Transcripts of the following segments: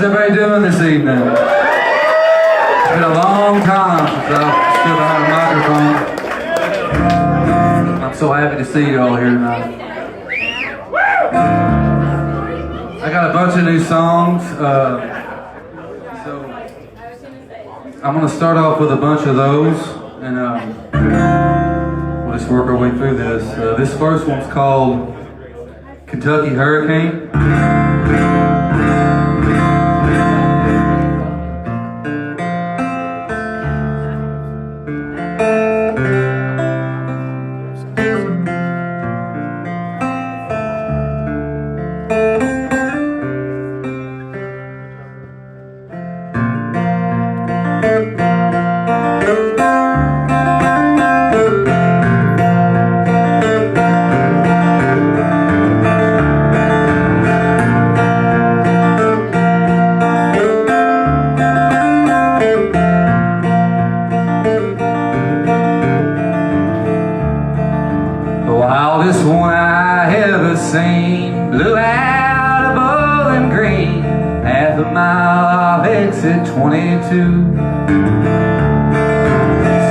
How's everybody doing this evening? It's been a long time since I've stood behind a microphone. I'm so happy to see you all here tonight. I got a bunch of new songs, so I'm going to start off with a bunch of those, and we'll just work our way through this. This first one's called Kentucky Hurricane. Blew out of Bowling Green, half a mile off exit 22.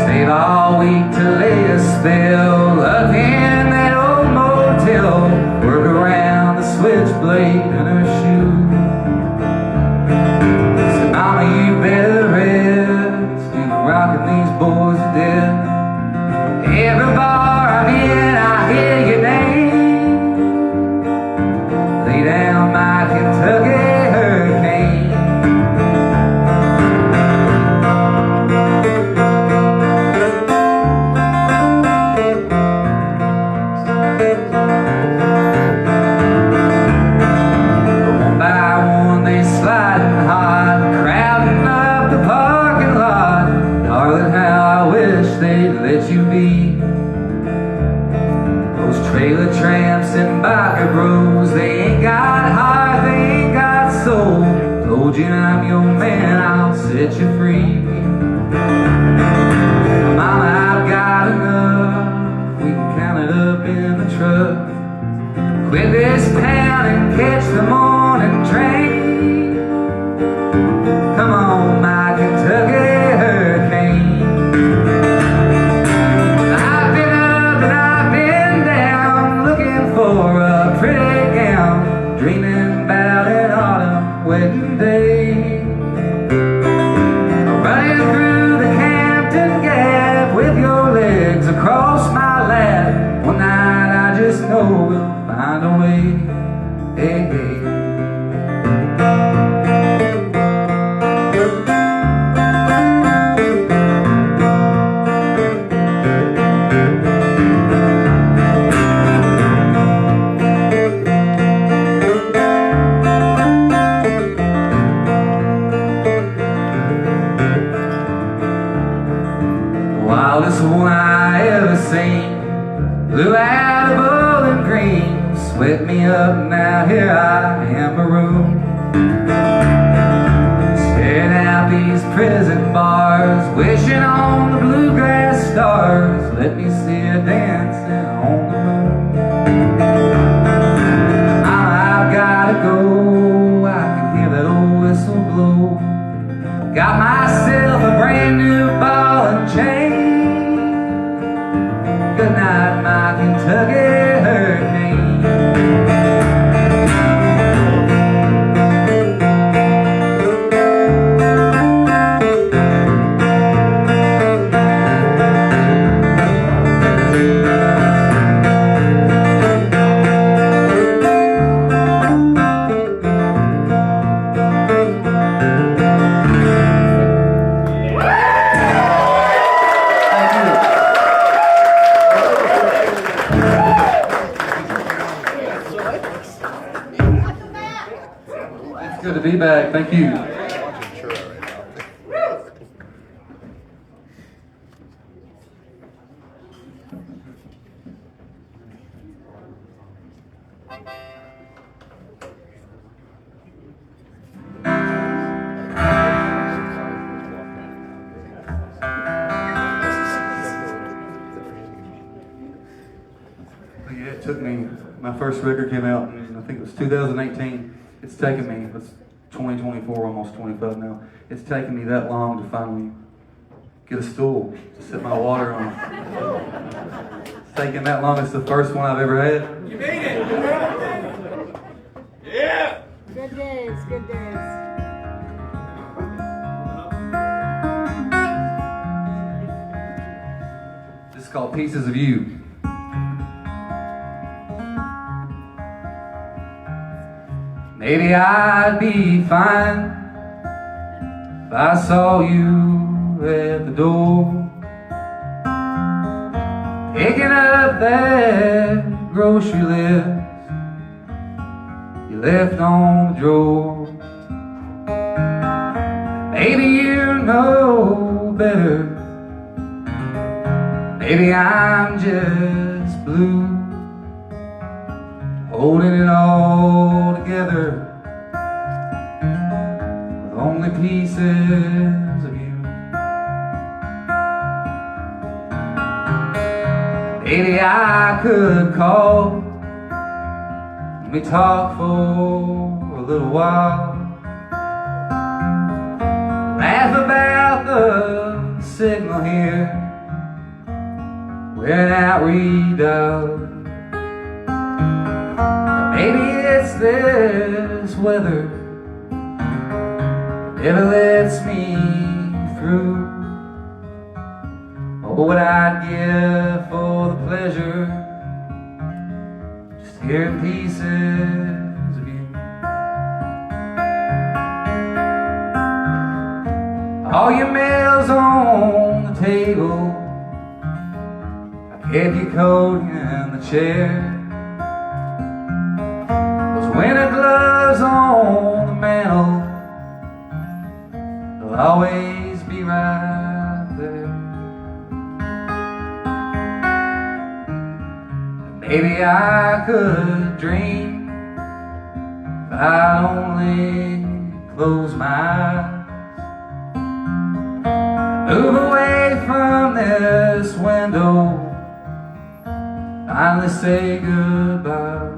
Stayed all week to lay a spell up in that old motel, work around the switchblade in her shoe. Said, Mama, you better rest, you rocking these boys to death. Every bar I'm in, I hear your name. Lay down my Kentucky hurricane. One by one they sliding hot, crowding up the parking lot. Darling, how I wish they'd let you be. Those trailer tramps and biker bros, they ain't got heart, they ain't got soul. Told you I'm your man, I'll set you free. Mama, I've got enough, we can count it up in the truck. Quit this town and catch the morning train. Come on, my Kentucky hurricane. I've been up and I've been down, looking for a pretty gown, dreaming about an autumn wedding day. Running through the Campton Gap with your legs across my lap. One night I just know we'll find a way. Hey, hey. Wildest one I ever seen, blew out of Bowling Green, swept me up, now here I am marooned. Staring out these prison bars, wishing on the bluegrass stars. Let me see you dancing on the moon. I've gotta go, I can hear that old whistle blow. Got myself a brand new ball and chain. Good night, my Kentucky hurricane. Good to be back. Thank you. Yeah, it took me, my first record came out in, I think it was 2018. It's taken me 2024, almost 25 now. It's taken me that long to finally get a stool to sit my water on. It's taken that long. It's the first one I've ever had. You made it! Yeah! Good days, good days. This is called Pieces of You. Maybe I'd be fine if I saw you at the door, picking up that grocery list you left on the drawer. Maybe you know better. Maybe I'm just blue, holding it all together with only pieces of you. Maybe I could call and we talk for a little while, laugh about the signal here, wearing out redial. Maybe it's this weather that never lets me through. Oh, what I'd give for the pleasure just hearing pieces of you. All your mail's on the table, I kept your coat in the chair, winter gloves on the mantle, they'll always be right there. And maybe I could dream if I only close my eyes, move away from this window, finally say goodbye.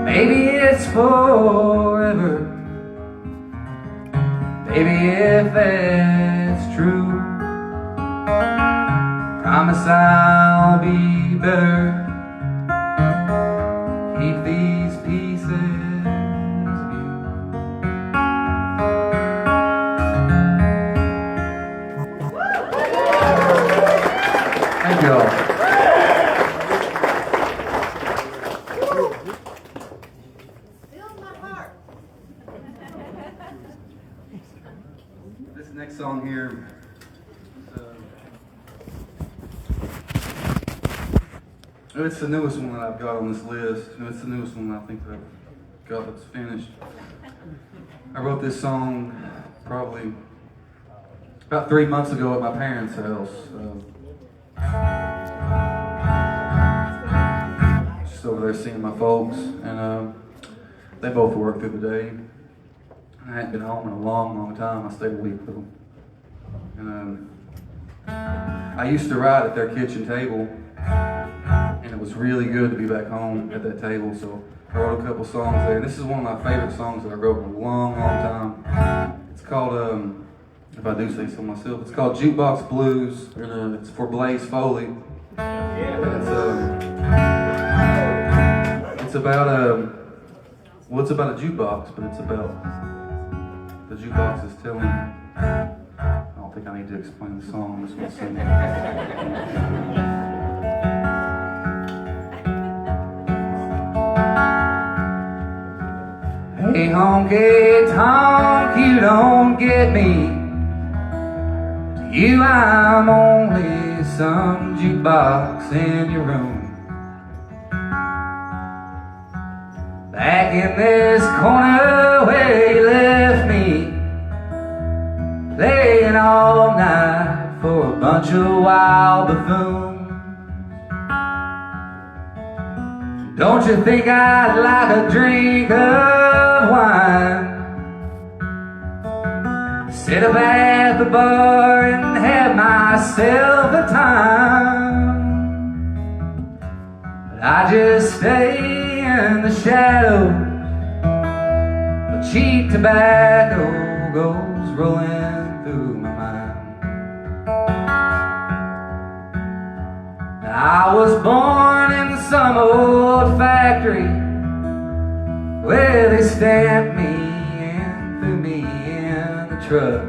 Maybe it's forever. Maybe if that's true, promise I'll be better. Keep these pieces of you. Thank you all. Next song here, it's the newest one that I've got on this list. It's the newest one I think that I've got that's finished. I wrote this song probably about 3 months ago at my parents' house. Just over there seeing my folks, and they both worked through the day. I hadn't been home in a long, long time. I stayed a week with them. And I used to write at their kitchen table, and it was really good to be back home at that table, so I wrote a couple songs there. This is one of my favorite songs that I wrote in a long, long time. It's called, if I do say so myself, it's called Jukebox Blues, and it's for Foley. It's about it's about a jukebox, but it's about the jukebox is telling. I don't think I need to explain the song. I'm just going to sing it. Hey, honky tonk, you don't get me. To you, I'm only some jukebox in your room. Back in this corner where you left me, playing all night for a bunch of wild buffoons. Don't you think I'd like a drink of wine? Sit up at the bar and have myself a time. But I just stay in the shadows cheap tobacco goes rolling through my mind. I was born in some old factory where they stamped me and threw me in the truck.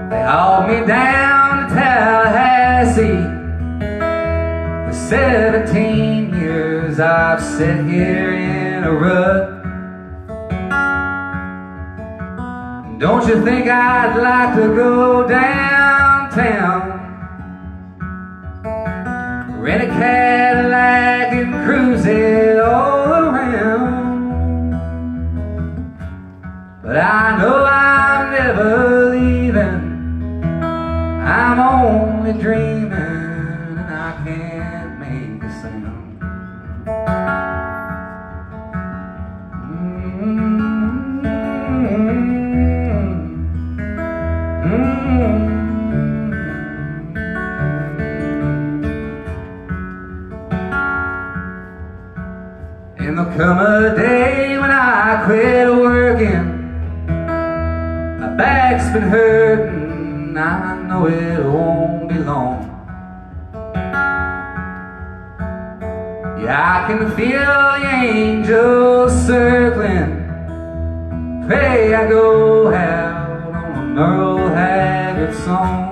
They hauled me down to Tallahassee. For 17 years I've sat here in a rut. Don't you think I'd like to go downtown, rent a Cadillac and cruise it all around? But I know I'm never leaving, I'm only dreaming, and I can't make a sound. And there'll come a day when I quit working. My back's been hurting, I know it won't be long. Yeah, I can feel the angels circling. Pray I go out on a Merle Haggard song.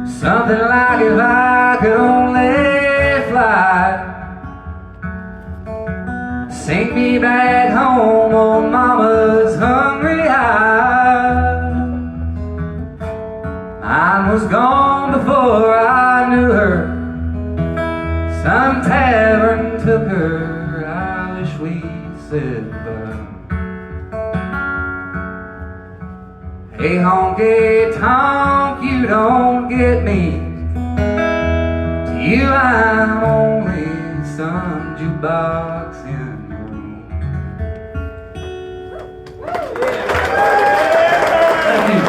Something like if I could only fly, sink me back home on mama's hungry eyes. Mine was gone before I knew her. Some tavern took her. I wish we'd said goodbye. Hey honky tonk, you don't get me. To you I'm only some jukebox in your room. Thank you.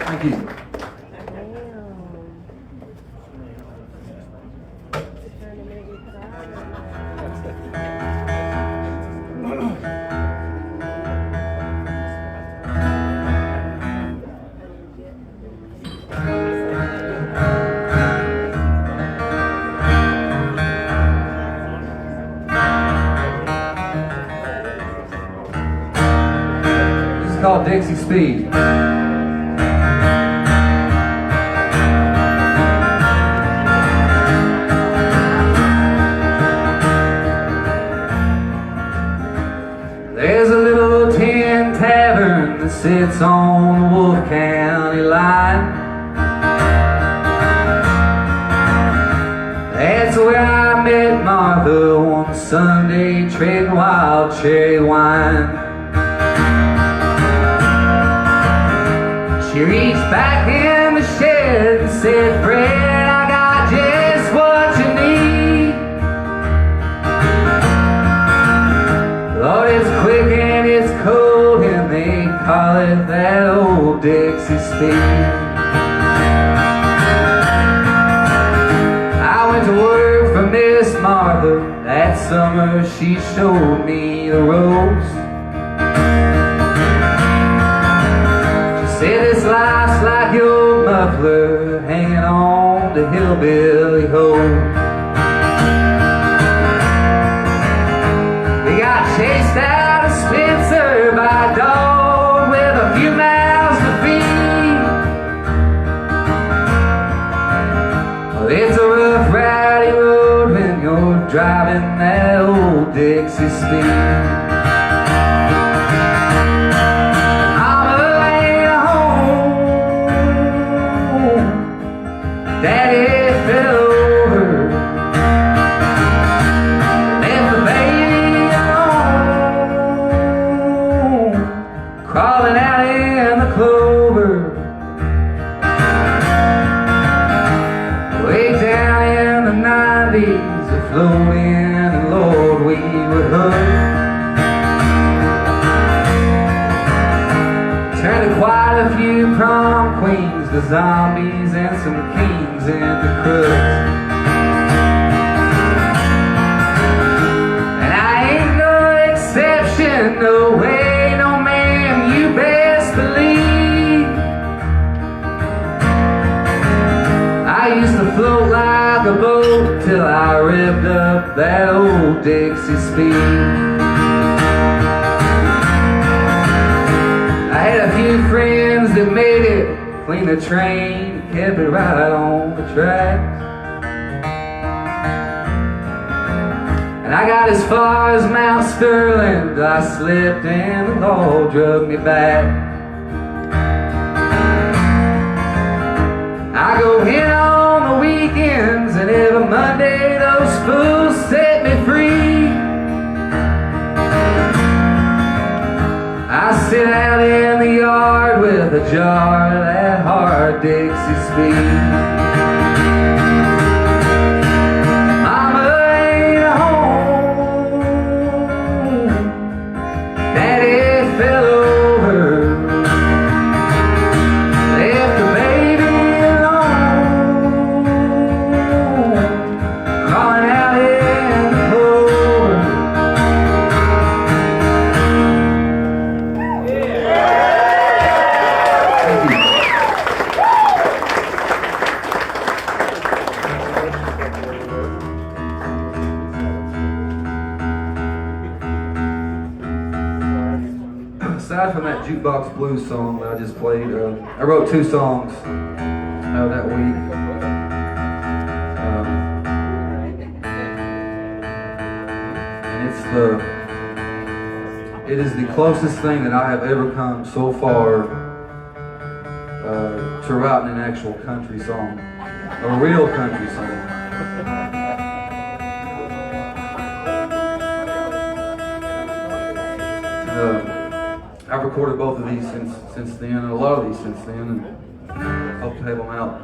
Thank you. It's called Dixie Speed. There's a little tin tavern that sits on the Wolf County line. That's where I met Martha one Sunday, trading wild cherry wine. She reached back in the shed and said, Fred, I got just what you need. Lord, it's quick and it's cold, and they call it that old Dixie Speed. I went to work for Miss Martha that summer. She showed me the ropes. Said this life's like your muffler hanging on to hillbilly hope. They got chased out of Spencer by a dog with a few mouths to feed. Well, it's a rough, rowdy road when you're driving that old Dixie Speed. Daddy fell over, left the baby alone, crawling out in the clover. Way down in the 90s, it flowed in, and Lord, we were hooked. Turned to quite a few prom queens the zombies and some kings and the crooks. And I ain't no exception, no way, no man, you best believe. I used to float like a boat till I ripped up that old Dixie speed. I had a few friends that made it, cleaned the train, kept it right on the tracks. And I got as far as Mount Sterling, till I slipped and the law drug me back. I go in on the weekends, and every Monday those fools set me free. I sit out in the yard with a jar of that hard Dixie speed. Mama ain't home, Daddy fell over, left the baby alone, crawling out in the clover. Aside from that Jukebox Blues song that I just played, I wrote 2 songs that week. And it is the closest thing that I have ever come so far to writing an actual country song, a real country song. I've recorded both of these since then, and a lot of these since then, and hope to have them out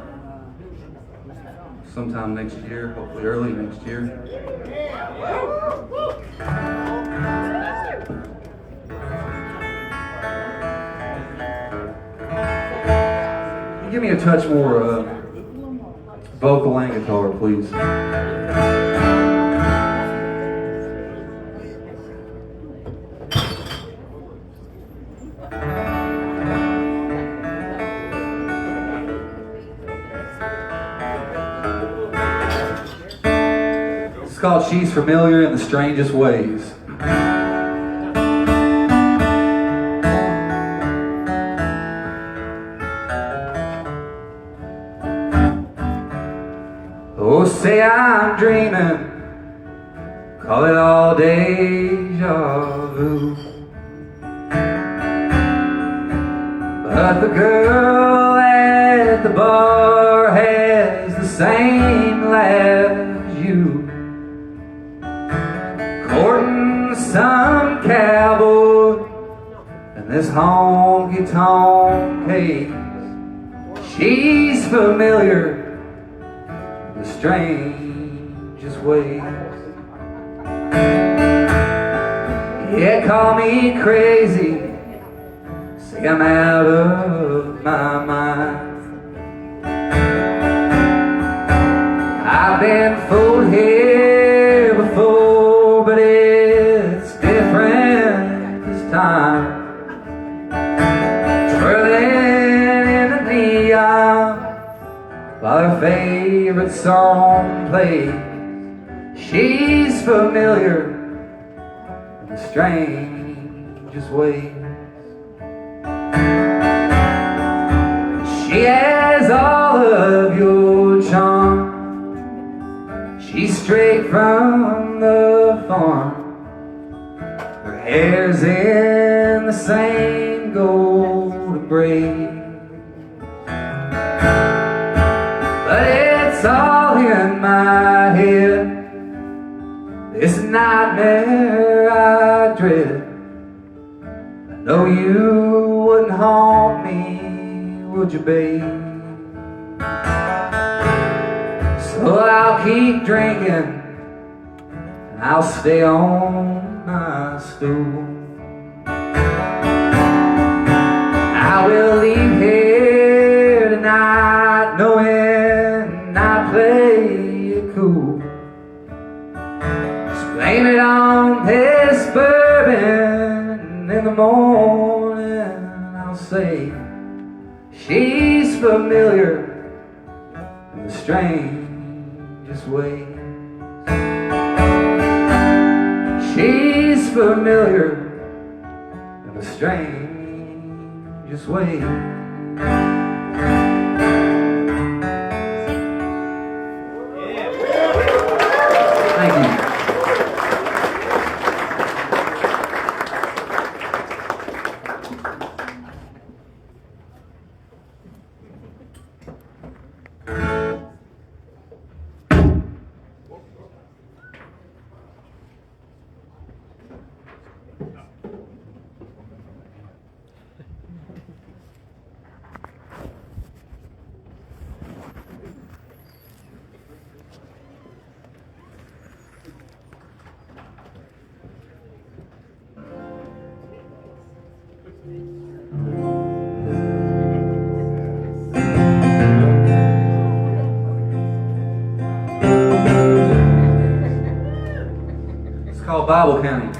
sometime next year, hopefully early next year. Can you give me a touch more vocal and guitar, please? It's called She's Familiar in the Strangest Ways. Oh, say I'm dreaming, call it all deja vu. But the girl at the bar has the same laugh as you. Courting some cowboy and this honky-tonk haze. She's familiar in the strangest ways. Yeah, call me crazy, say I'm out of my mind. I've been fooled here before, but it's different this time. Twirling in the neon while her favorite song plays. She's familiar in the strangest ways. She has all of your charm. She's straight from the farm. Her hair's in the same golden braid. But it's all in my head, this nightmare I dread. I know you wouldn't haunt me, would you, babe? So I'll keep drinking, and I'll stay on my stool. I will leave here tonight morning I'll say she's familiar in the strangest way. She's familiar in the strangest way. Thank you. It's called Bible County.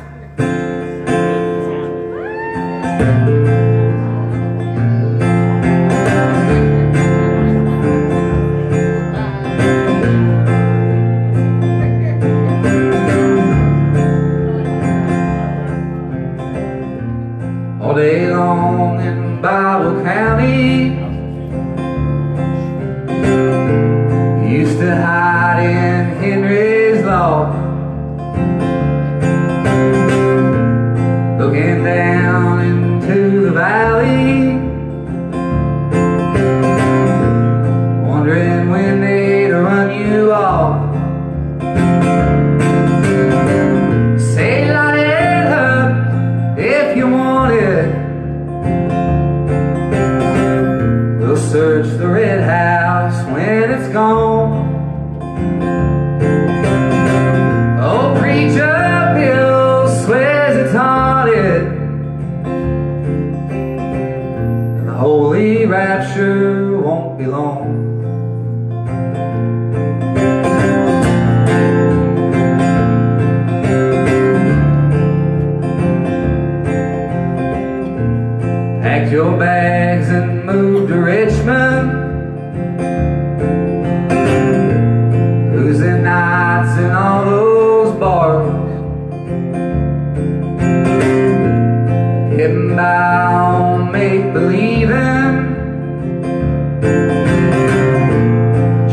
All day long in Bible County, used to hide in Henry's Law, looking down into the valley, wondering when they'd run you off. Say light it up if you want it. We'll search the red house when it's gone. Oh, preacher Bill swears it's haunted, and the holy rapture won't be long. Pack your bags and move to Richmond, losing nights in all those bars, getting by on make-believing,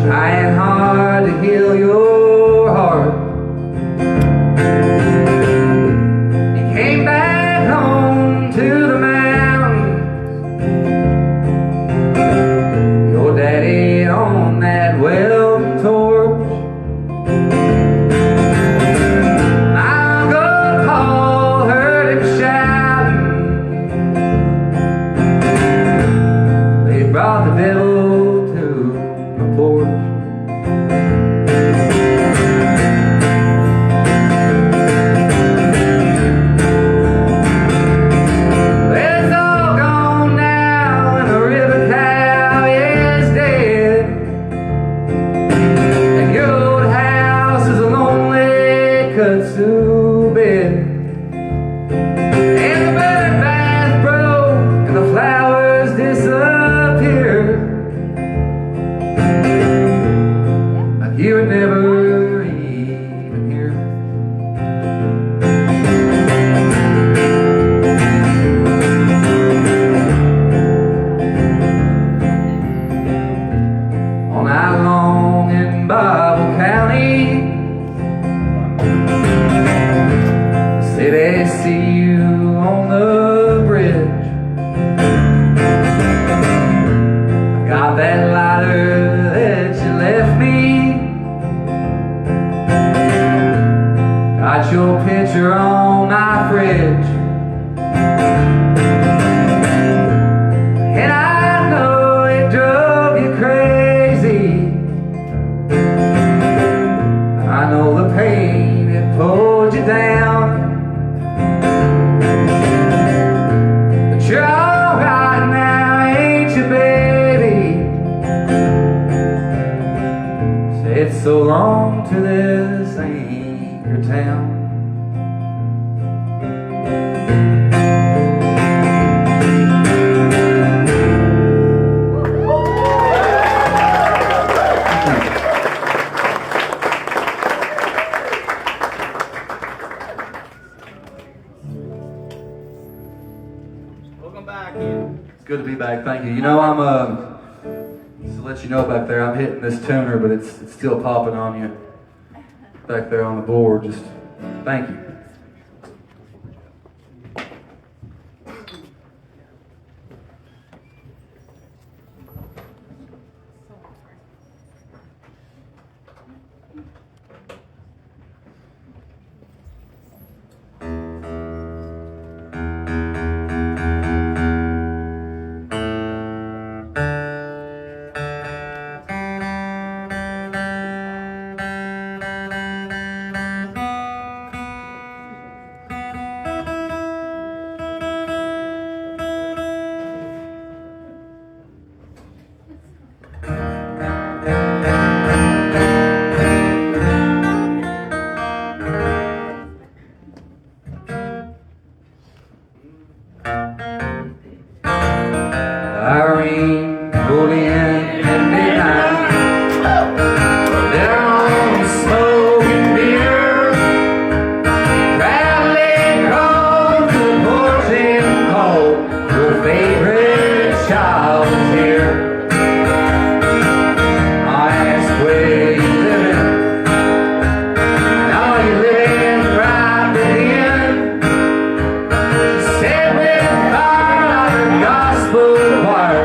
trying hard to heal your heart. You came back home to the mountains, your daddy on that welding torch. My Uncle Paul heard him shouting, they brought the devil to my porch. It's all gone now and the river cow is dead, and your old house is a lonely kudzu bed, and the bird bath broke and the flowers disappeared, like you were never even here. All night long in Bible County, say they see you on the bridge. I got that lighter that you left me, got your picture on my fridge, and I know it drove you crazy. I know the pain it pulled you down, but you're alright now, ain't you, baby? Say it's so long to this ain't your town. Welcome back, Ian. It's good to be back. Thank you. You know, just to let you know back there, I'm hitting this tuner, but it's still popping on you back there on the board. Just thank you. Irene, Foley, and midnight. They're on smoking beer, traveling across the porch and call. Your favorite child is here. I ask where you living, and are you living right within? She said with fire like a gospel choir.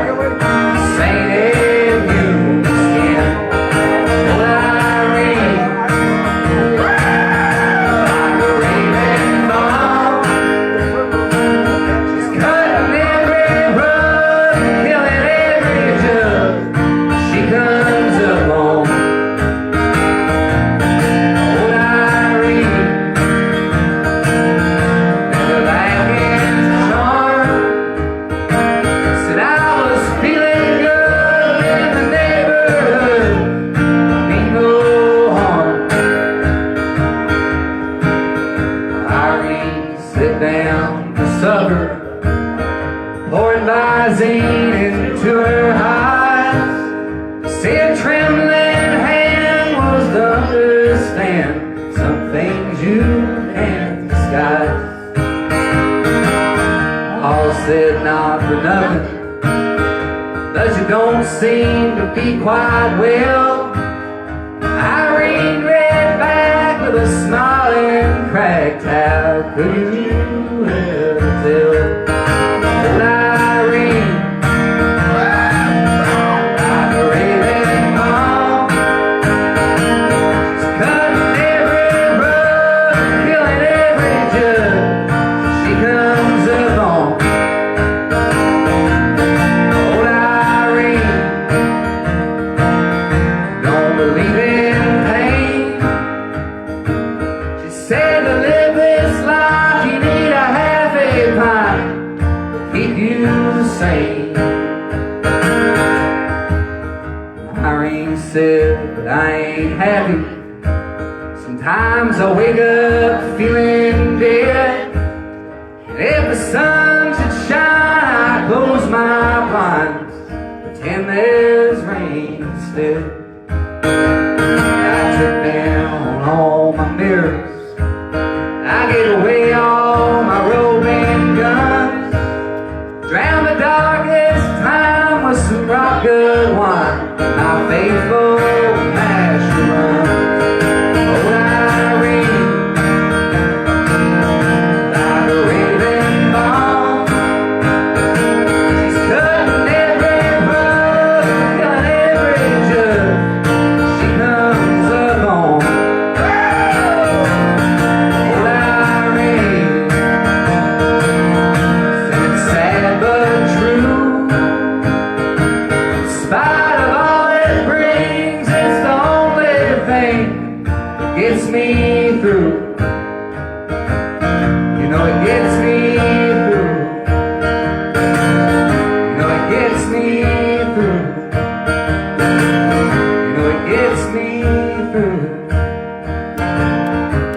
Into her eyes, said trembling hand was to understand some things you can't disguise. All said not for nothing, but you don't seem to be quite well. Irene read back with a smile and cracked, how could you ever tell? Old Irene, said, but I ain't happy. Sometimes I wake up feeling dead. And if the sun should shine, I close my blinds, pretend there's rain instead. I took down all my mirrors, I gave away all my roving guns, drowned the darkest time with some rock good wine. My faithful master run. Old Irene, like a raving bomb. She's cutting every rug, cutting every jug. She comes along. Old Irene, said it's sad but true. In spite of all brings, it's the only thing that gets me through. You know it gets me through. You know it gets me through. You know it gets me through.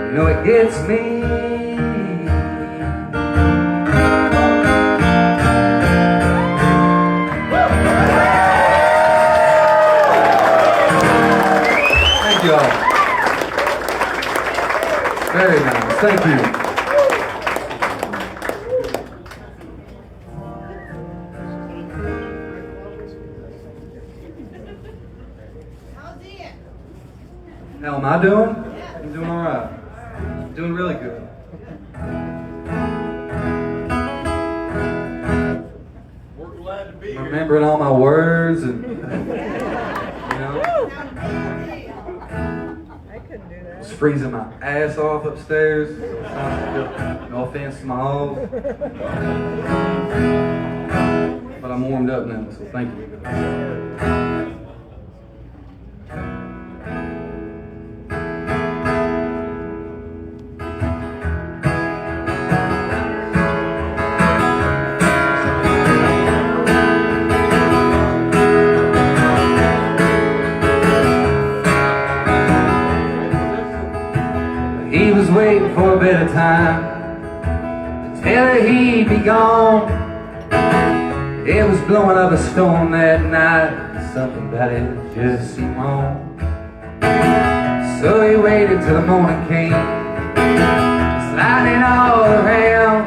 You know it gets me. Very nice, thank you. How am I doing? I'm doing all right. Doing really good. We're glad to be here. Remembering all my words and you know, I couldn't do that. was freezing my ass off upstairs. No offense to Mahall, but I'm warmed up now, so thank you. He was waiting for a better time to tell her he'd be gone. It was blowing up a storm that night. Something about it just seemed wrong. So he waited till the morning came. It's lightning all around.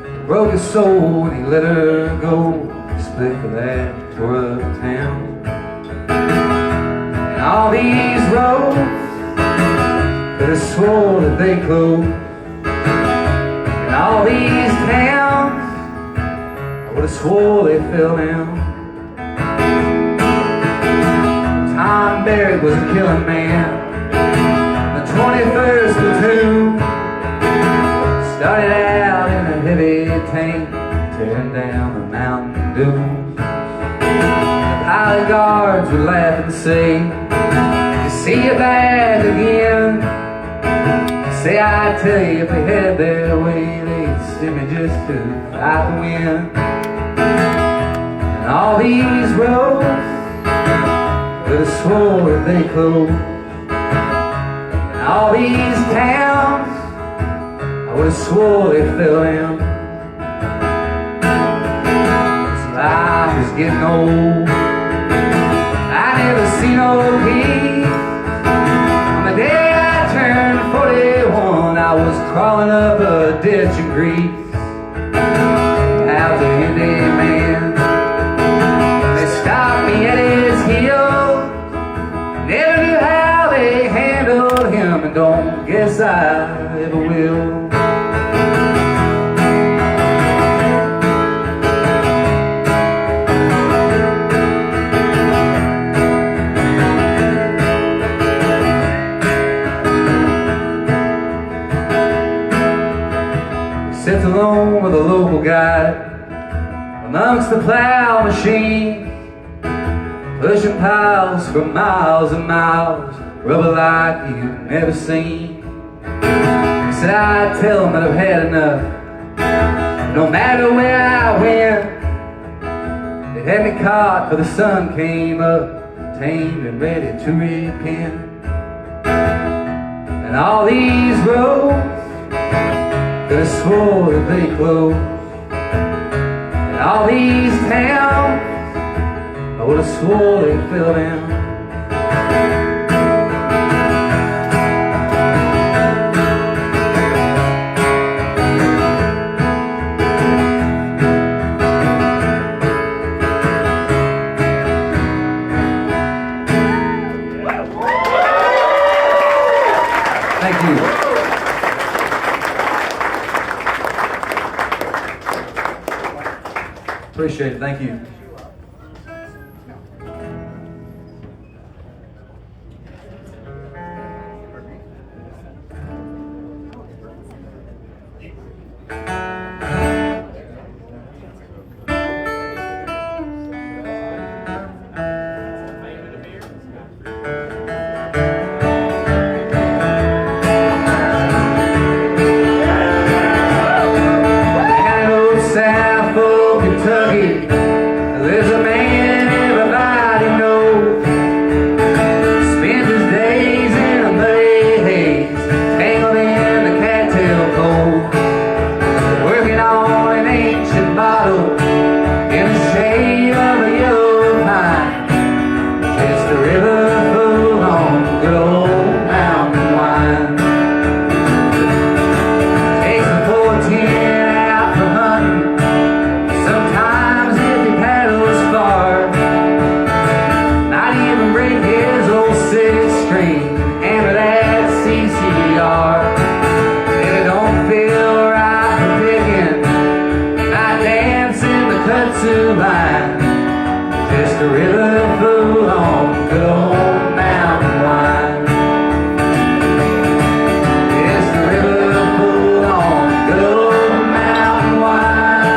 He broke his soul and he let her go. Split for that tore up town. And all these roads could have swore that they closed. And all these towns I would have swore they fell down. Tom Barrett was a killing man. The 21st platoon started out in a heavy tank, tearing down the mountain dunes. The pilot guards would laugh and say, "You see you back again." Say, I tell you, if they had their way, they'd send me just to fight the wind. And all these roads could have swore that they closed. And all these towns I would have swore they fell down. This life is getting old. I never see no peace. On the day I turned 41, I was crawling up a ditch of grief. Out the Indian man, they stopped me at his heel. Never knew how they handled him, and don't guess I ever will. Sits alone with a local guide amongst the plow machine, pushing piles for miles and miles, rubber like you've never seen. He said, I tell them that I've had enough. No matter where I went, they had me caught till the sun came up, tamed and ready to repent. And all these roads could have swore that they closed. And all these towns I would have swore they fell down. Thank you. Appreciate it. Thank you. to line. Just a river full on good old mountain wine. Just a river full on good old mountain wine.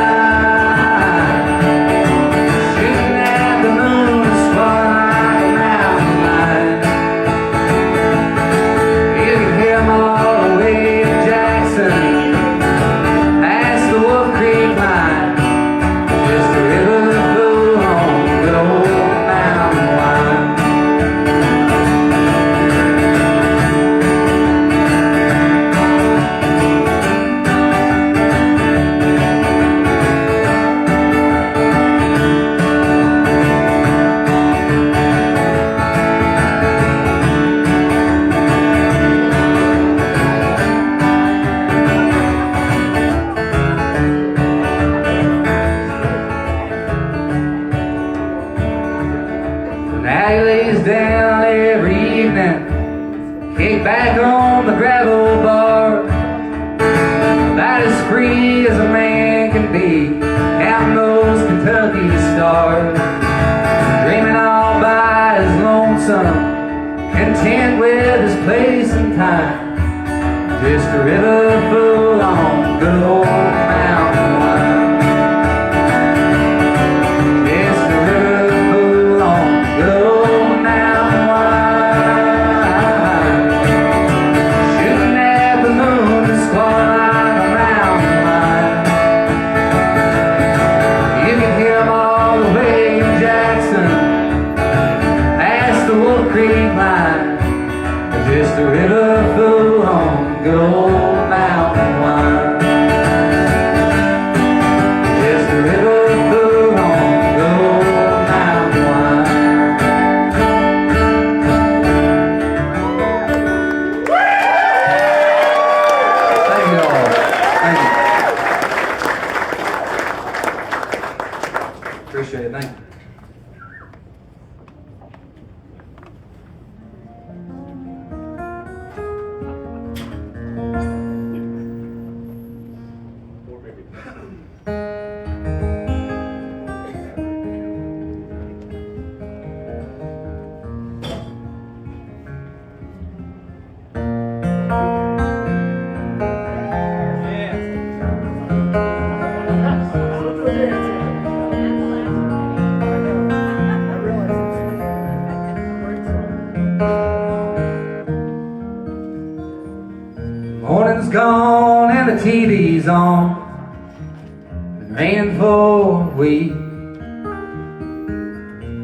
Shooting at the moon, spotlight a mountain line. You can hear them all the way to Jackson, past the Wolf Creek line. Just a river full on good old mountain wine. Now he lays down every evening, kick back on the gravel bar, about as free as a man can be, counting those Kentucky stars, dreaming all by his lonesome, content with his place and time. Just a river full on good old mountain wine. Just a river full on good old mountain wine. Shooting at the moon and spotlight a mountain line. You can hear them all the way in Jackson, past the Wolf Creek line. Just a river full on good old mountain wine. Just a river full on good old mountain wine. Thank you all. Thank you. Appreciate it. Thank you. Morning's gone and the TV's on. Been raining for a week.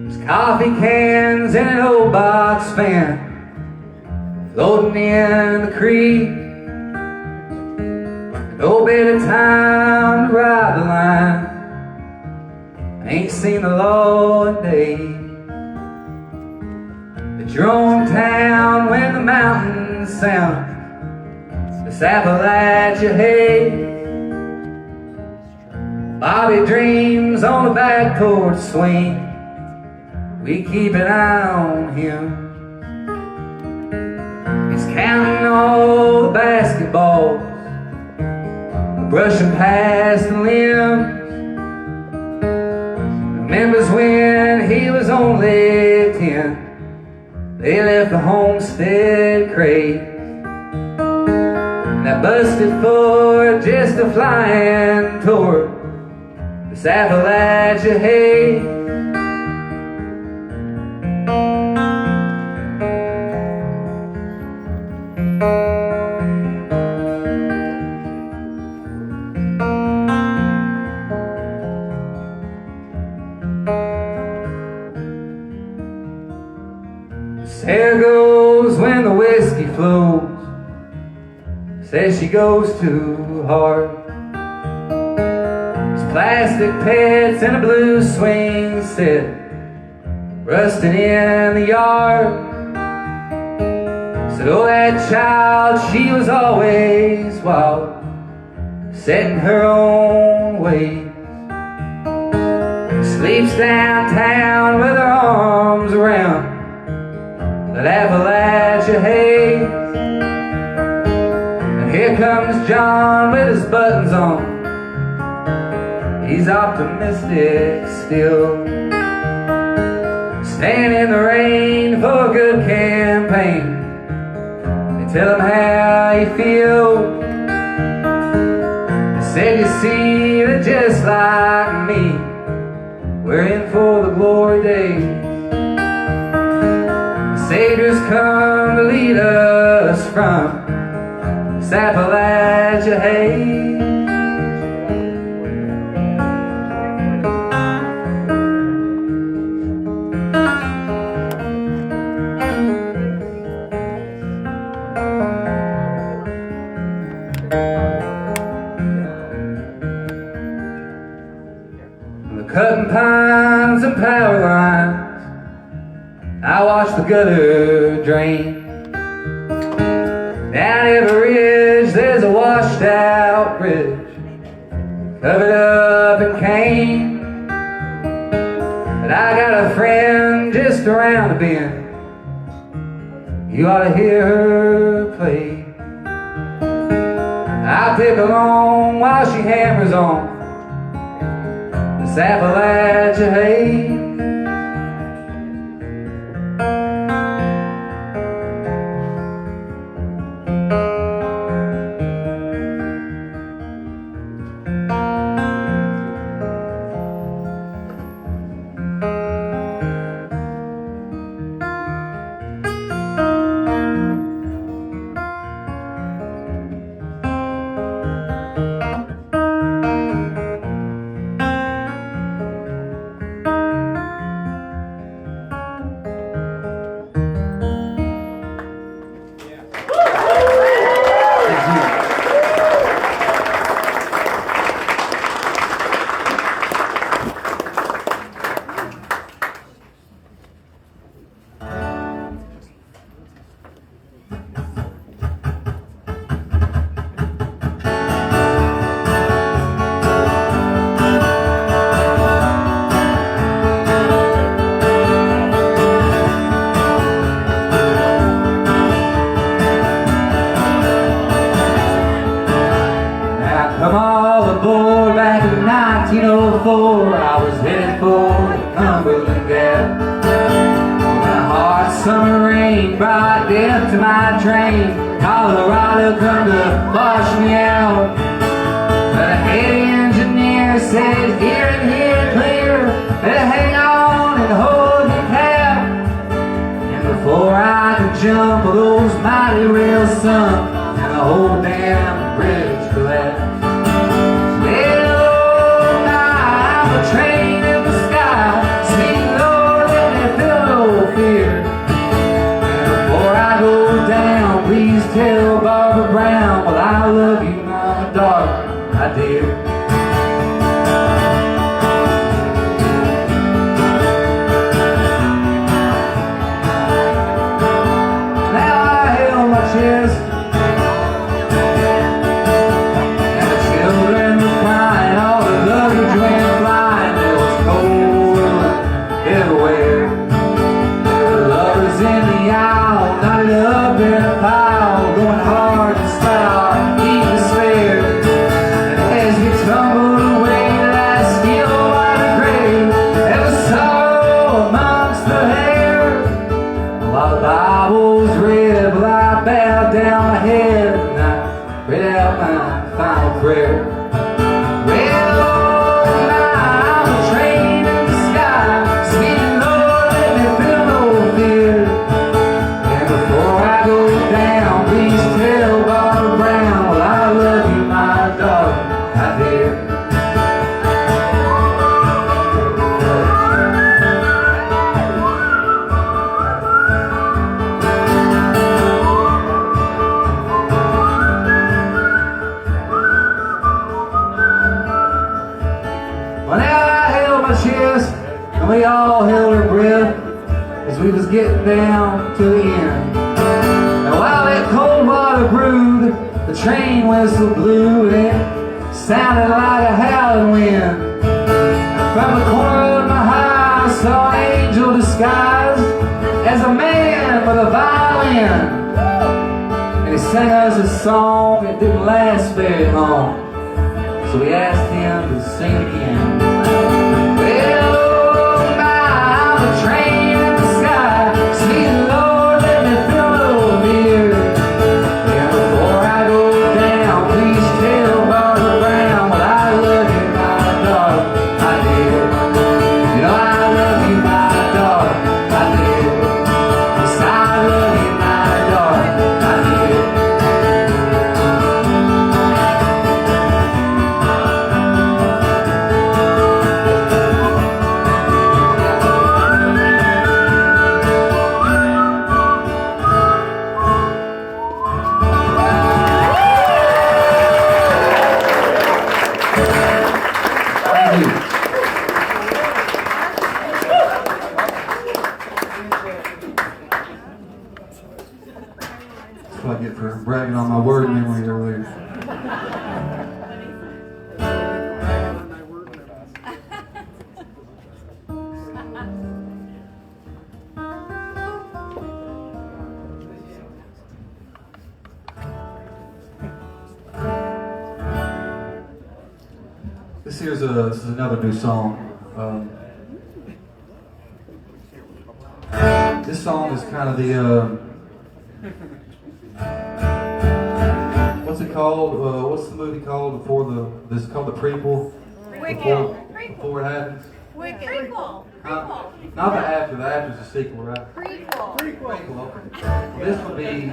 There's coffee cans and an old box fan floating in the creek. No better time to ride the line. I ain't seen the law in days. The drone town when the mountains sound. This Appalachia Haze. Bobby dreams on the back porch swing. We keep an eye on him. He's counting all the basketballs, brushing past the limbs. Remembers when he was only 10. They left the homestead crate. That busted for just a flying tour. This Appalachia Haze. There goes when the whiskey flows. Says she goes too hard. There's plastic pets and a blue swing set rusting in the yard. Said, oh, that child, she was always wild, set in her own ways. Sleeps downtown with her arms around that Appalachia Haze. And here comes John with his buttons on. He's he's optimistic still. Stand in the rain for a good campaign. They tell him how you feel. They said, you see, that just like me, we're in for the glory days. The Savior's come to lead us from this Appalachia Haze. Cutting pines and power lines, I watch the gutter drain. Down every ridge there's a washed out bridge, covered up in cane. But I got a friend just around the bend, you ought to hear her play. I pick along while she hammers on this Appalachia Haze. I was headed for the Cumberland Gap. When a hard summer rain brought death to my train, Colorado come to wash me out. But a head engineer said, here and here clear, better hang on and hold your cap. And before I could jump, those mighty rails sunk and the whole damn bridge collapsed. Train in the sky, sing Lord, let me feel no fear. And before I go down, please tell Barbara Brown, well, I love you, my darling, I did. Now I held my chest, and the children were crying, all the luggage went flying. Everywhere, the lovers in the aisle, knotted up in a pile, going hard in style, deep despair. And as we tumbled away, that still white grave, there was sorrow amongst the hair. While the Bible's read, well, I bowed down my head and I read out my final prayer. And we all held our breath as we was getting down to the end. And while that cold water brewed, the train whistle blew and it sounded like a howling wind. From the corner of Mahall I saw an angel disguised as a man with a violin. And he sang us a song that didn't last very long, so we asked him to sing again. bragging on my word memory earlier. This is another new song. This song is kind of the what's it called? What's the movie called before this is called the prequel? Before it happens. Prequel. Not the after. The after is the sequel, right? Prequel. Prequel. Okay. This would be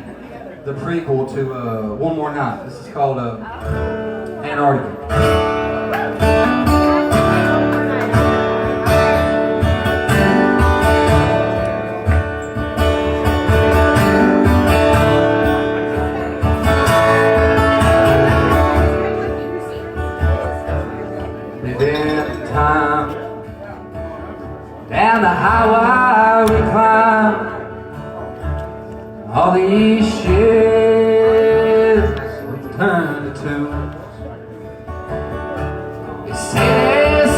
the prequel to One More Night. This is called Antarctica. Down the highway we climb, all these ships will turn to tombs. They say there's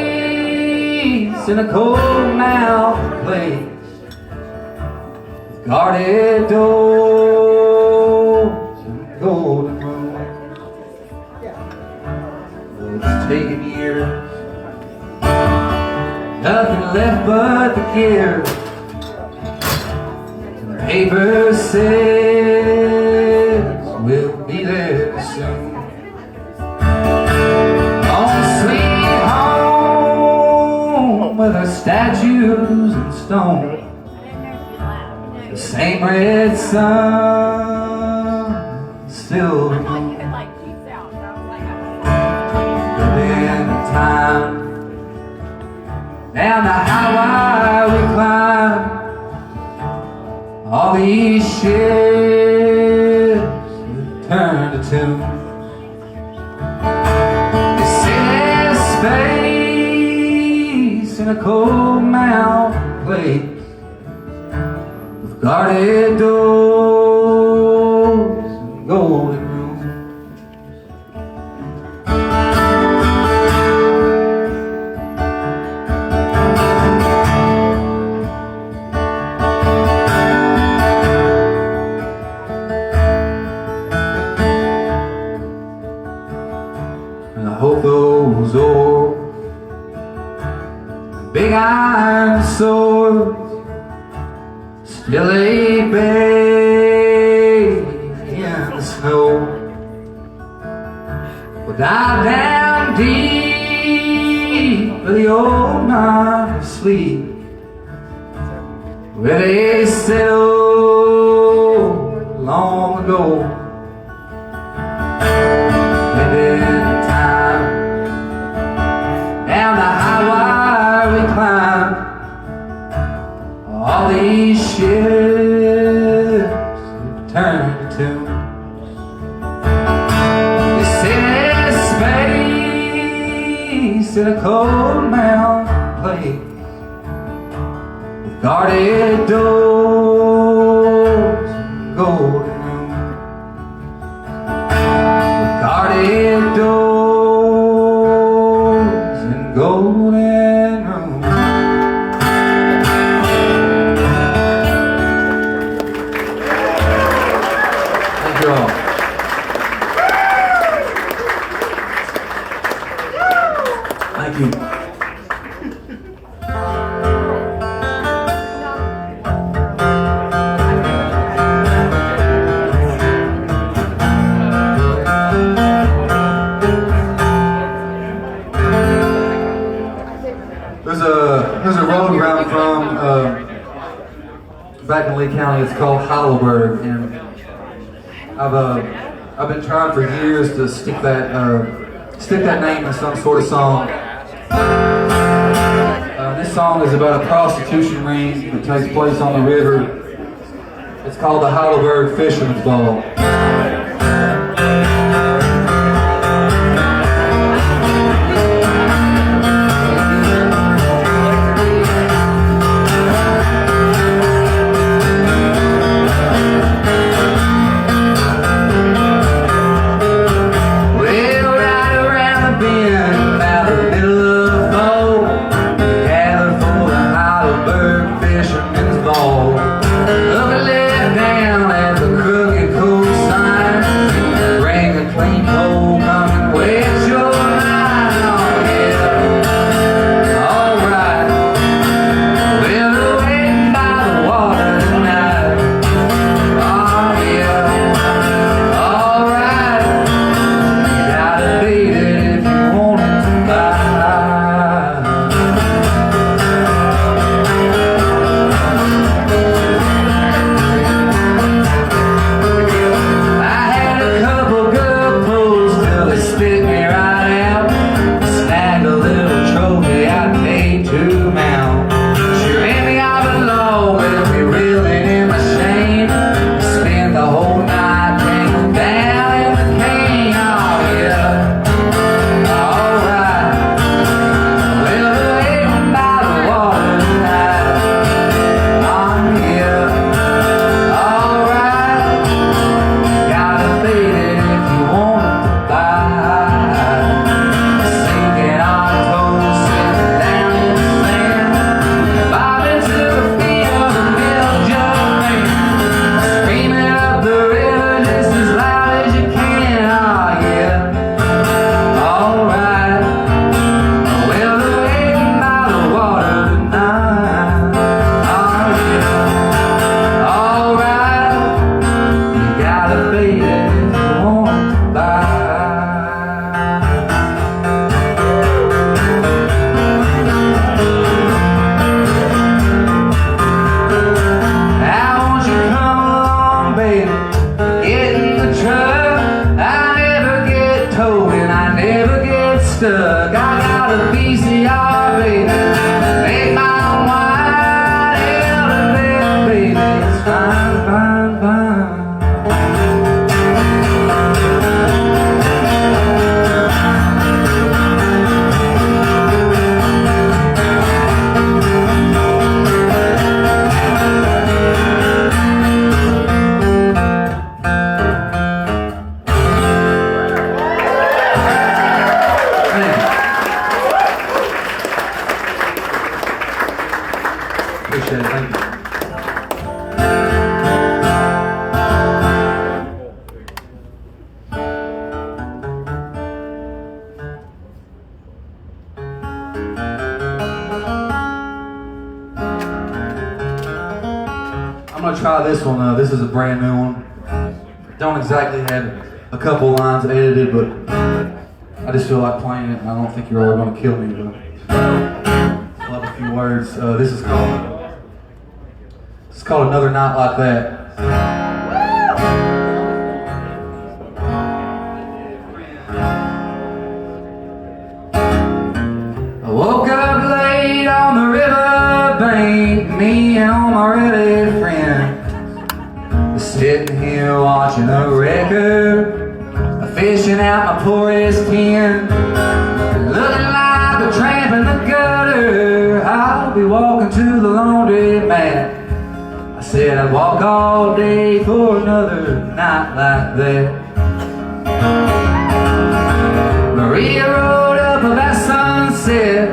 space in a cold mountain place, with guarded doors and golden rooms. Well, it's taken years, nothing left but the gear. And the paper says we'll be there soon. Home sweet home, with our statues and stone. The same red sun, silver moon. Within the time, down the highway we climb, all these ships turn to tombs. They say there's space in a cold mountain place, with guarded doors and golden rooms. Those old big iron swords still lay buried in the snow, will die down deep where the old miners sleep, where they settled long ago. Down the highway we climb, all these ships turn to tombs. They say there's space in a cold mountain place, with guarded doors and golden rooms. With guarded doors, golden room. Thank you all. Thank you. There's a road where I'm from, back in Lee County. It's called Heidelberg, and I've been trying for years to stick that name in some sort of song. This song is about a prostitution ring that takes place on the river. It's called the Heidelberg Fisherman's Ball. Appreciate it. Thank you. I'm gonna try this one. This is a brand new one. Don't exactly have a couple lines edited, but I just feel like playing it, and I don't think you're all gonna kill me, but I love a few words. This is called Another Night Like That. I woke up late on the riverbank, me and all my really friends, sitting here watching a record, fishing out my poorest tin, looking like a tramp in the gutter. I'll be walking to the laundromat. I said I'd walk all day for another night like that. Maria rode up about sunset,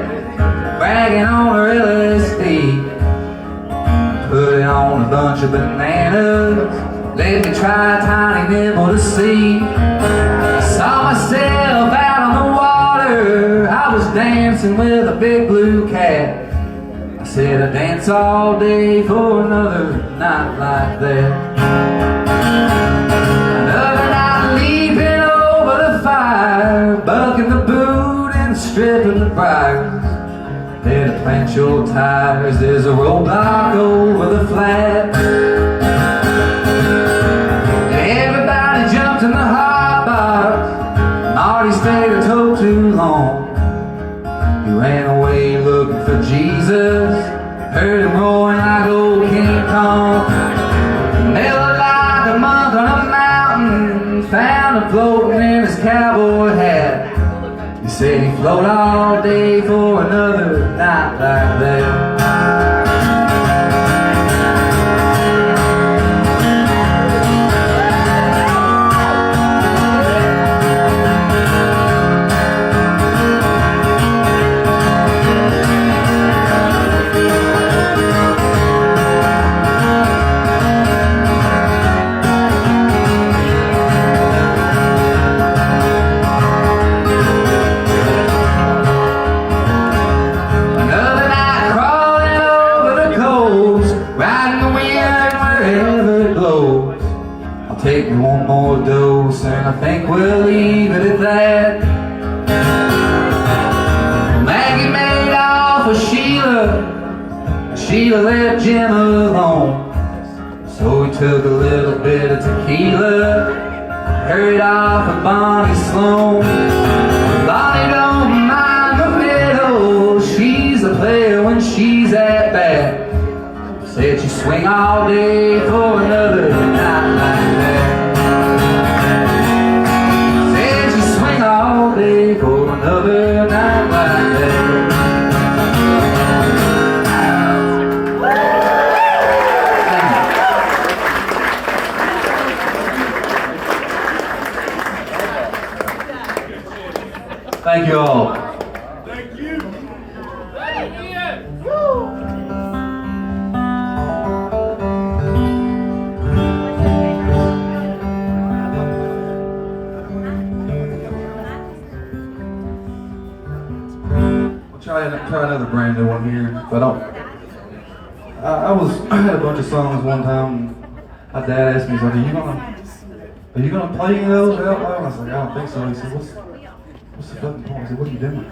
bragging on her LSD, putting on a bunch of bananas, let me try a tiny nibble to see. I saw myself out on the water, I was dancing with a big blue cat. I said I'd dance all day for another night like that. Another night leaping over the fire, bucking the boot and stripping the briars. There to plant your tires, there's a roadblock over the flat. Everybody jumped in the hot box. Marty stayed a toe too long. He ran away looking for Jesus, heard him roaring like old King Kong. Melted like a monk on a mountain, found him floating in his cowboy hat. He said he'd float all day for another night like that. Take me one more dose and I think we'll leave it at that. Maggie made off with Sheila, Sheila left Jim alone. So he took a little bit of tequila, hurried off with Bonnie Sloan. Bonnie don't mind the middle, she's a player when she's at bat. Said she'd swing all day for another night like that. Said she'd swing all day for another night like that. Thank you all. Thank you. Try another brand new one here. If I don't, I had a bunch of songs one time. And my dad asked me, he's like, "Are you gonna play any of those out loud?" I was like, "I don't think so." He said, "What's the fucking point?" I said, "What are you doing?"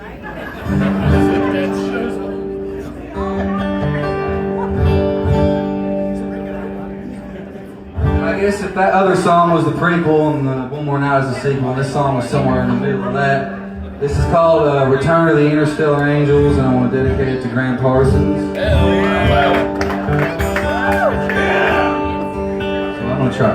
I guess if that other song was the prequel and One More Night is the sequel, this song was somewhere in the middle of that. This is called Return of the Interstellar Angels, and I want to dedicate it to Graham Parsons. Hell yeah. So I'm going to try.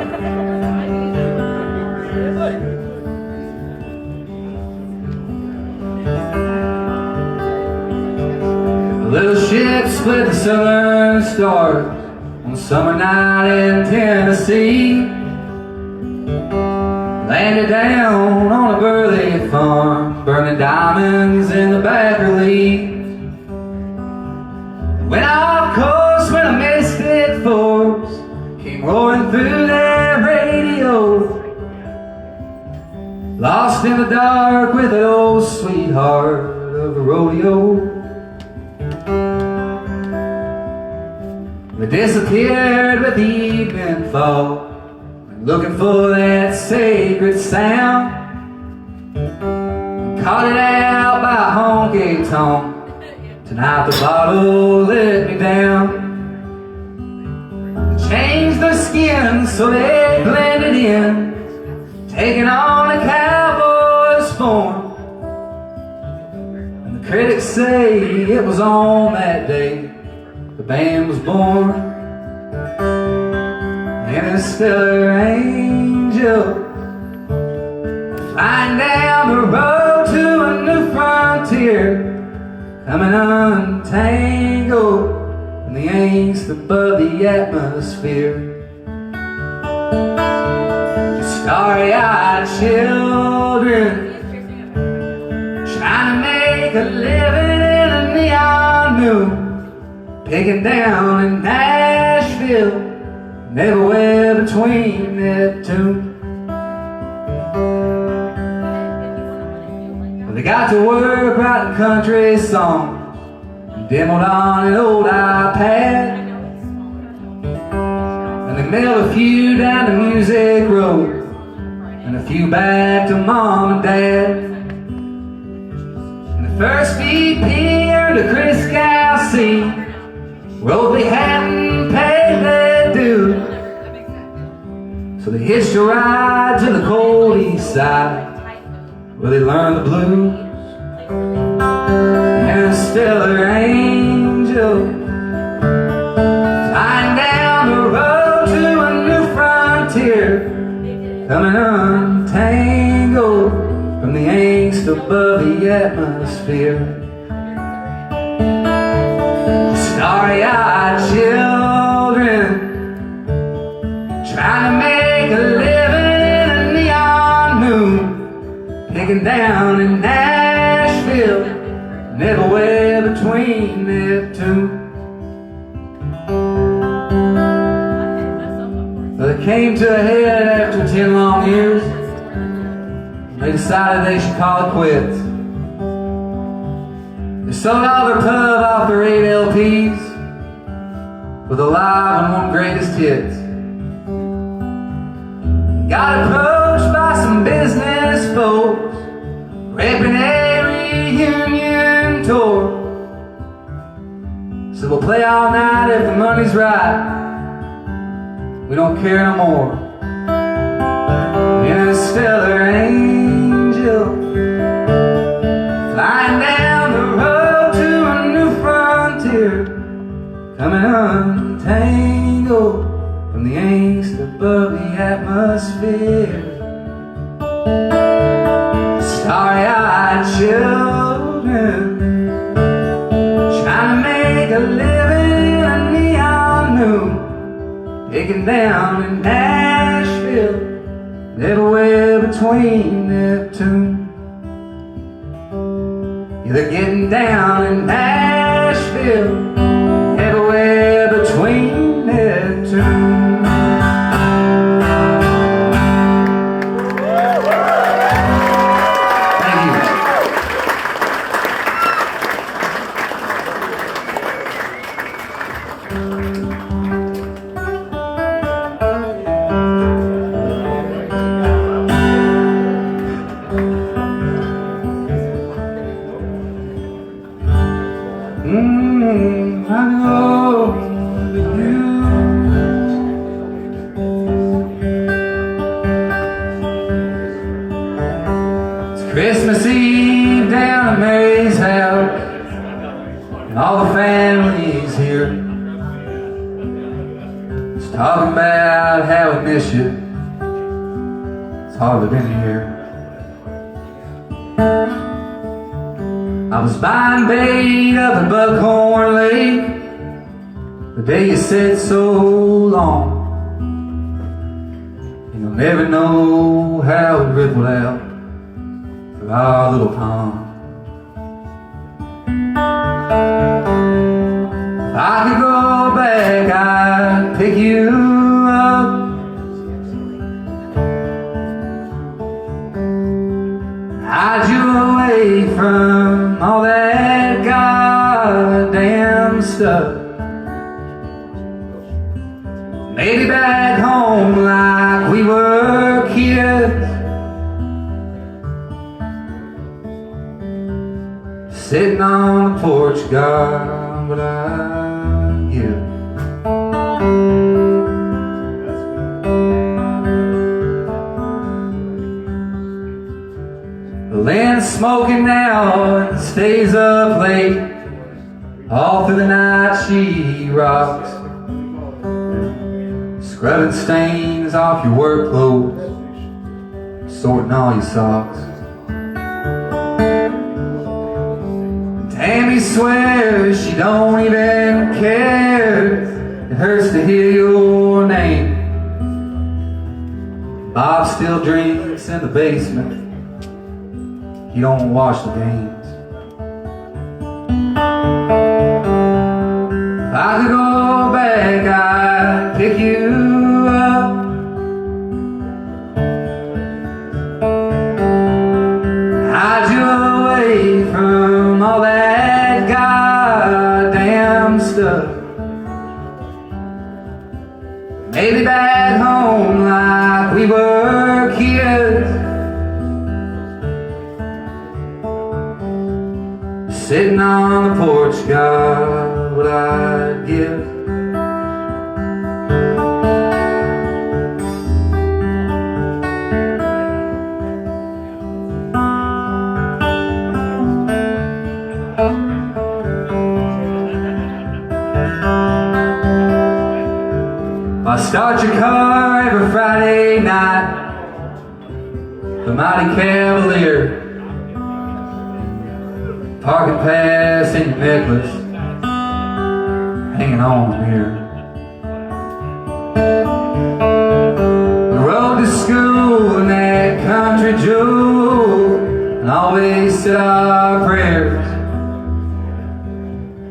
A little ship split the southern stars on a summer night in Tennessee. Landed down on a burley farm, burning diamonds in the back leaves. Went off course lost in the dark with an old sweetheart of a rodeo. We disappeared with the evening fall, looking for that sacred sound. Caught it out by a honky tonk. Tonight the bottle let me down. Changed their skin so they blended in, taking on a cowboy's form. And the critics say it was on that day the band was born. Interstellar angel, flying down the road to a new frontier, coming untangled from the angst above the atmosphere. Starry-eyed children trying to make a living in a neon moon, picking down in Nashville, everywhere between Neptune. Well, they got to work writing country songs, demoed on an old iPad, and they mailed a few down the music road, and a few back to mom and dad. And the first EP earned a Chris Calcy, wrote they hadn't paid their due, so they hitched a ride to the cold east side, where they learned the blues. Interstellar angel, flying down the road to a new frontier, coming untangled from the angst above the atmosphere. Starry-eyed children trying to make a living in a neon moon, picking down in Nashville, and everywhere between Neptune. But it came to a head after 10 long years. They decided they should call it quits. They sold all their pub off their 8 LPs with a live and one greatest hits. Got approached by some business folks, raping a reunion tour. So we'll play all night if the money's right. We don't care no more. Interstellar angel, flying down the road to a new frontier, coming untangled from the angst above the atmosphere. Starry-eyed children trying to make a living in a neon moon, picking down in Nashville, everywhere between Neptune. Yeah, they're getting down in Nashville, everywhere between Neptune. I know you. It's Christmas Eve down at Mary's house, and all the family's here. It's talking about how we miss you. It's hardly been here. I was buying bait up at Buckhorn Lake the day you said so long. And you'll never know how it rippled out through our little pond. If I could go back, I'd pick you up stuff. Maybe back home like we were kids, sitting on the porch, God, what I give. The land's smoking now and stays up late. All through the night she rocks, scrubbing stains off your work clothes, sorting all your socks. Tammy swears she don't even care. It hurts to hear your name. Bob still drinks in the basement. He don't watch the games. If I could go back, I'd pick you up, hide you away from all that goddamn stuff. Maybe back home like we were kids, sitting on the porch, God, what I'd give. I start your car every Friday night, the mighty Cavalier, parking pass in your necklace, hanging on here. We rode to school in that country jewel and always said our prayers.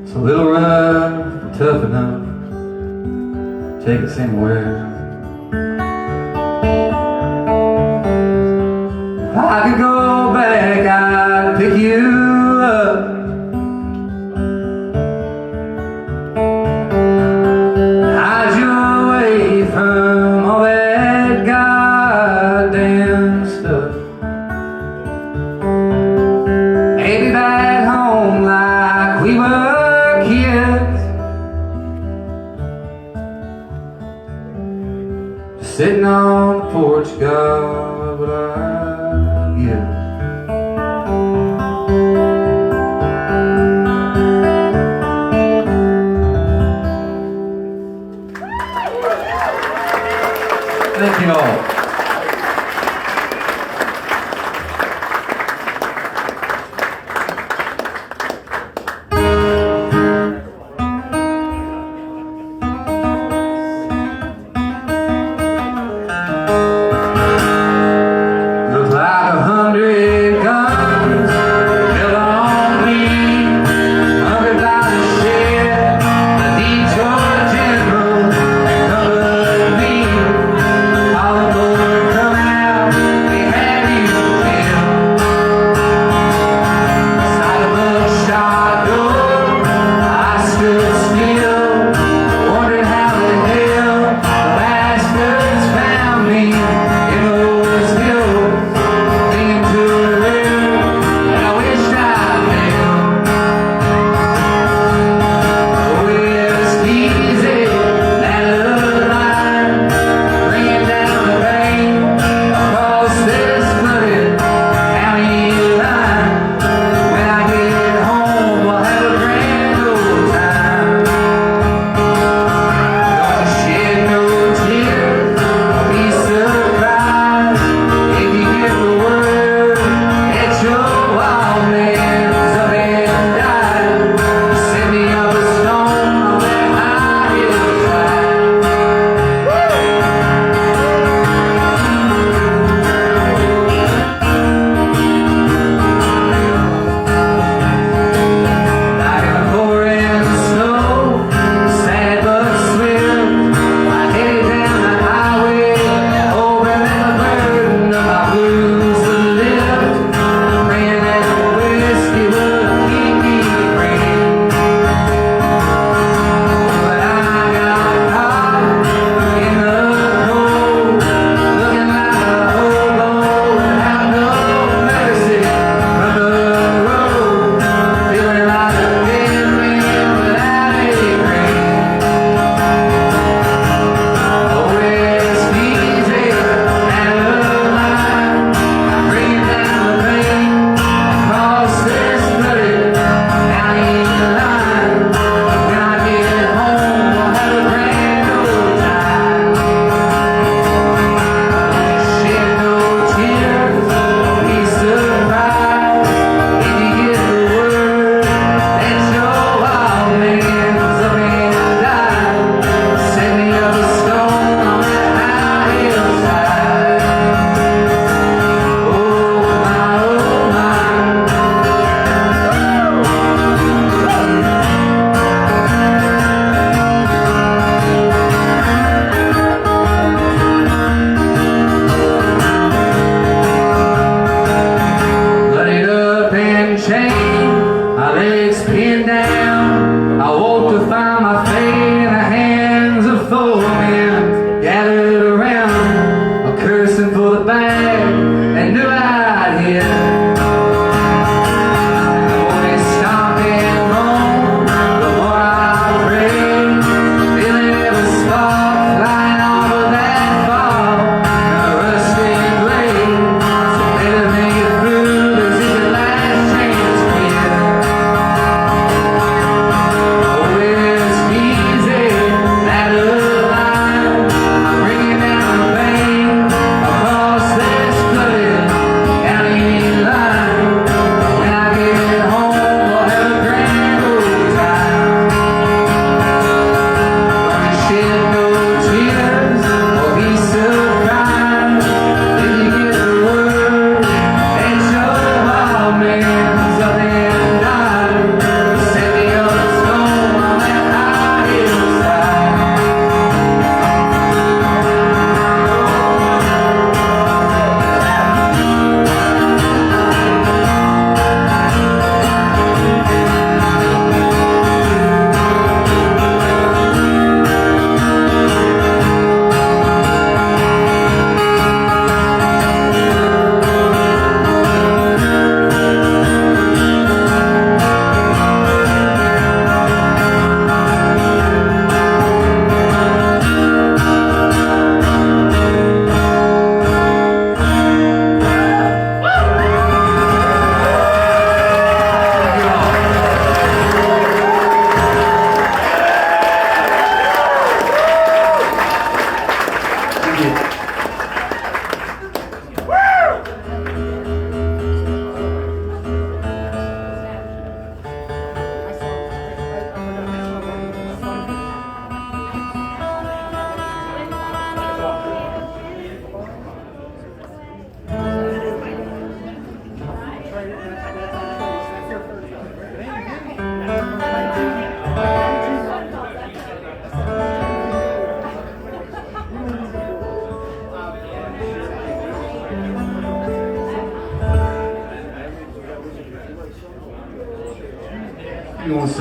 It's a little rough, but tough enough, take us anywhere. If I could go back, I'd pick you up, hide you away from all that goddamn stuff. Maybe back home like we were kids, sitting on the porch, God, what I give. Thank you all. Look like 100 guns held on me, hungry by the shed, the Detroit general covered me. All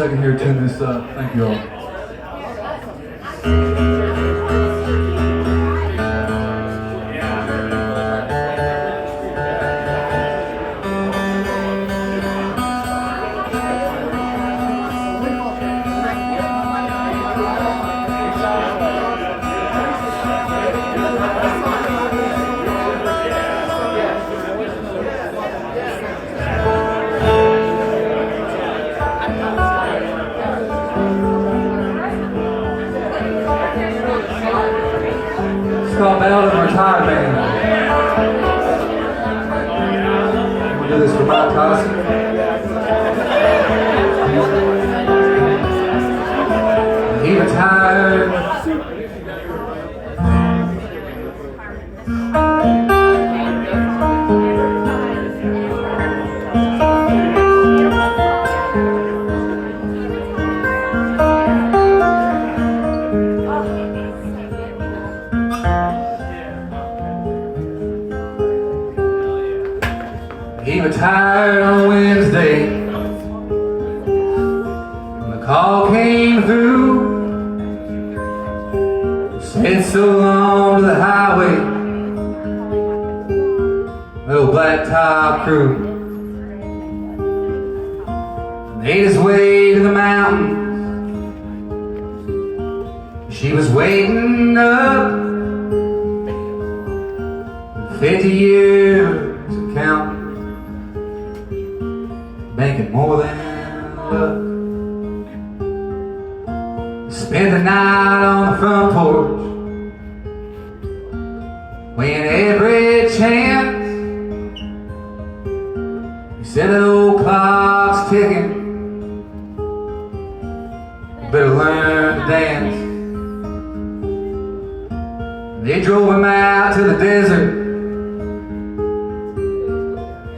second here to tune this up. Thank you all. It's called Ballad of Retired Man. We'll do this for Mike Tyson. He retired. He retired on Wednesday. When the call came through, said so long to the highway, little blacktop crew. Made his way to the mountains. She was waiting up 50 years and counting, making more than luck. Spent the night on the front porch, weighing every chance. He said that old clock's ticking, you better learn to dance. They drove him out to the desert,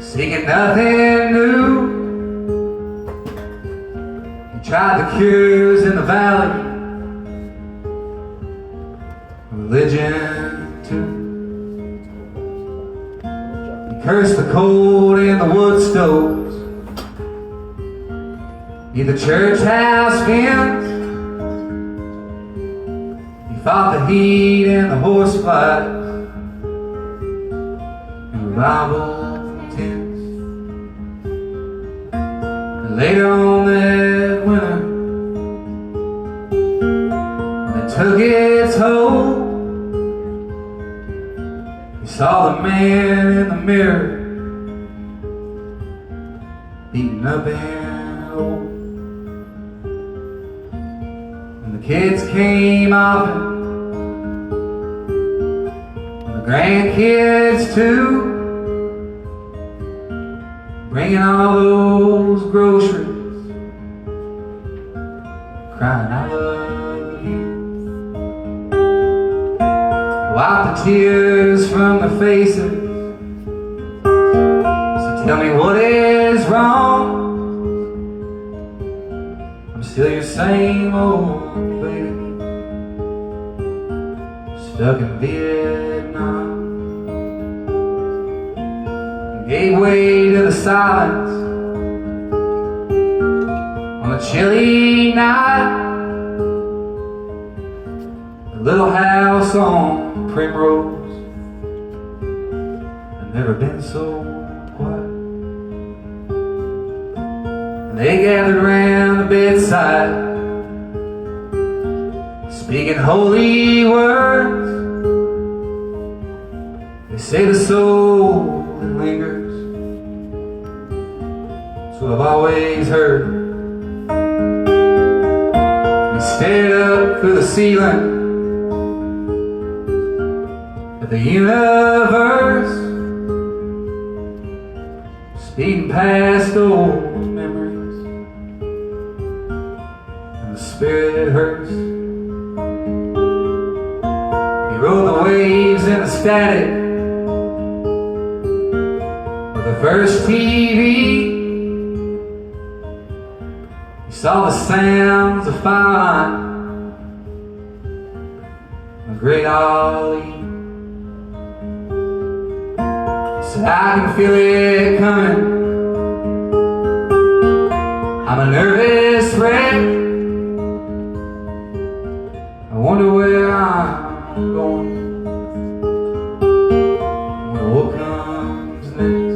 seeking nothing new. Tried the cures in the valley, religion too. He cursed the cold in the wood stoves, the church house fence. He fought the heat and the horse flies and revival tents. And later on that winter, when it took its hold, he saw the man in the mirror, beaten up and old. And the kids came often, and the grandkids too, bringing all those groceries, crying, I love you. Wipe the tears from their faces. So tell me what is wrong. I'm still your same old baby, stuck in Vietnam. Gave way to the silence on a chilly night. A little house on Primrose had never been so quiet. And they gathered around the bedside, speaking holy words. They say the soul that lingers, so I've always heard. He stared up through the ceiling at the universe, speeding past old memories, and the spirit hurts. He rode the waves in the static of the first TV. He saw the sounds of fire and the great Ali. I can feel it coming. I'm a nervous regret. I wonder where I'm going. Wonder what comes next.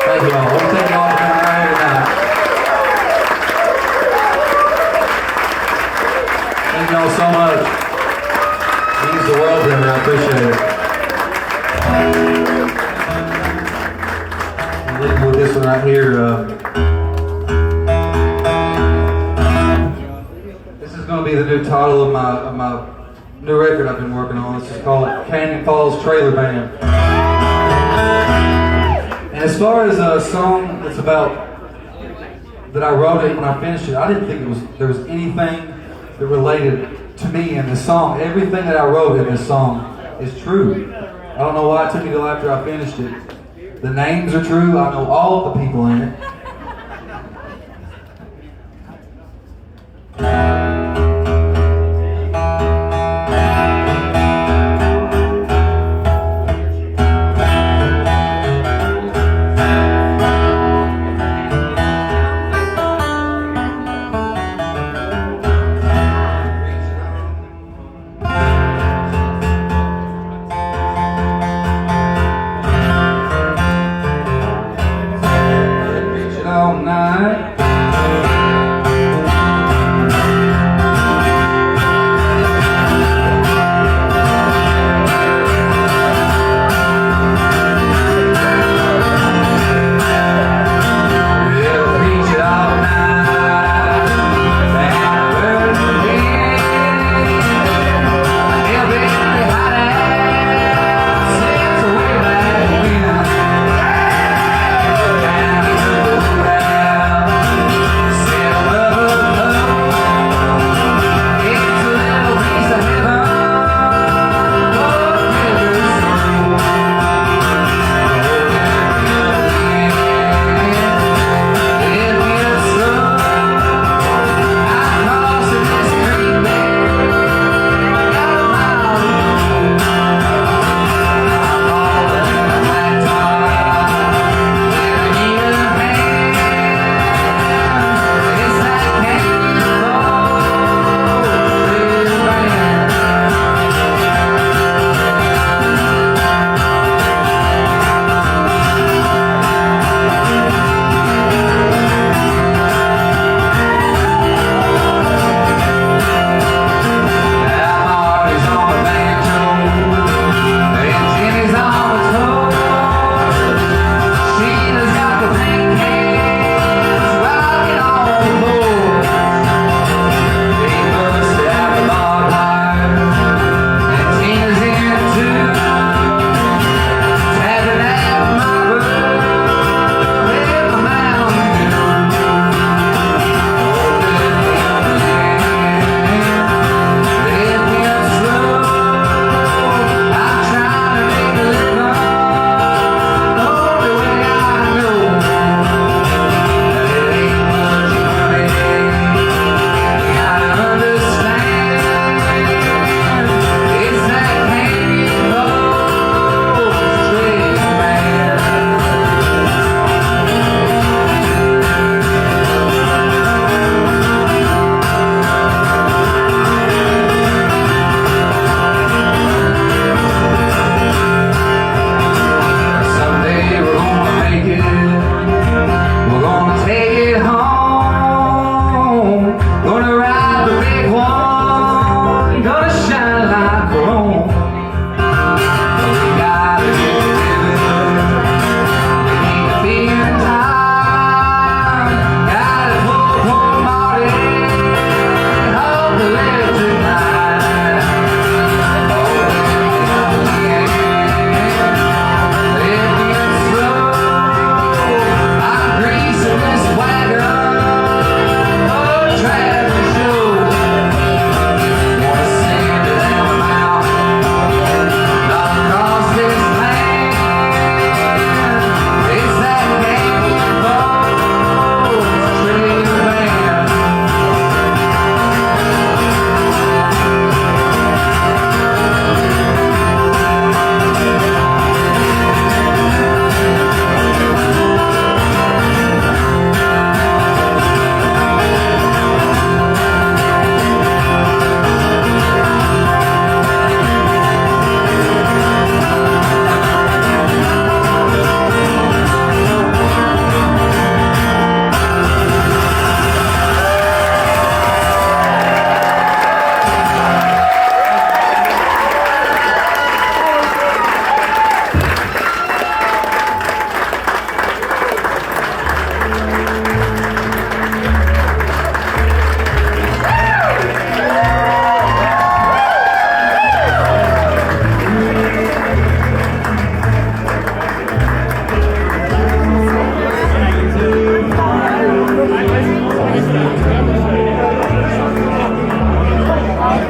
Thank you all. I want to thank you all for coming out here tonight. Thank you all so much. It means the world to me. I appreciate it. I'll leave you with this one right here. This is going to be the new title of my new record I've been working on. This is called Canyon Falls Trailer Band. And as far as a song that's about, that I wrote it when I finished it, I didn't think there was anything that related to me in this song. Everything that I wrote in this song is true. I don't know why it took me till after I finished it. The names are true. I know all of the people in it.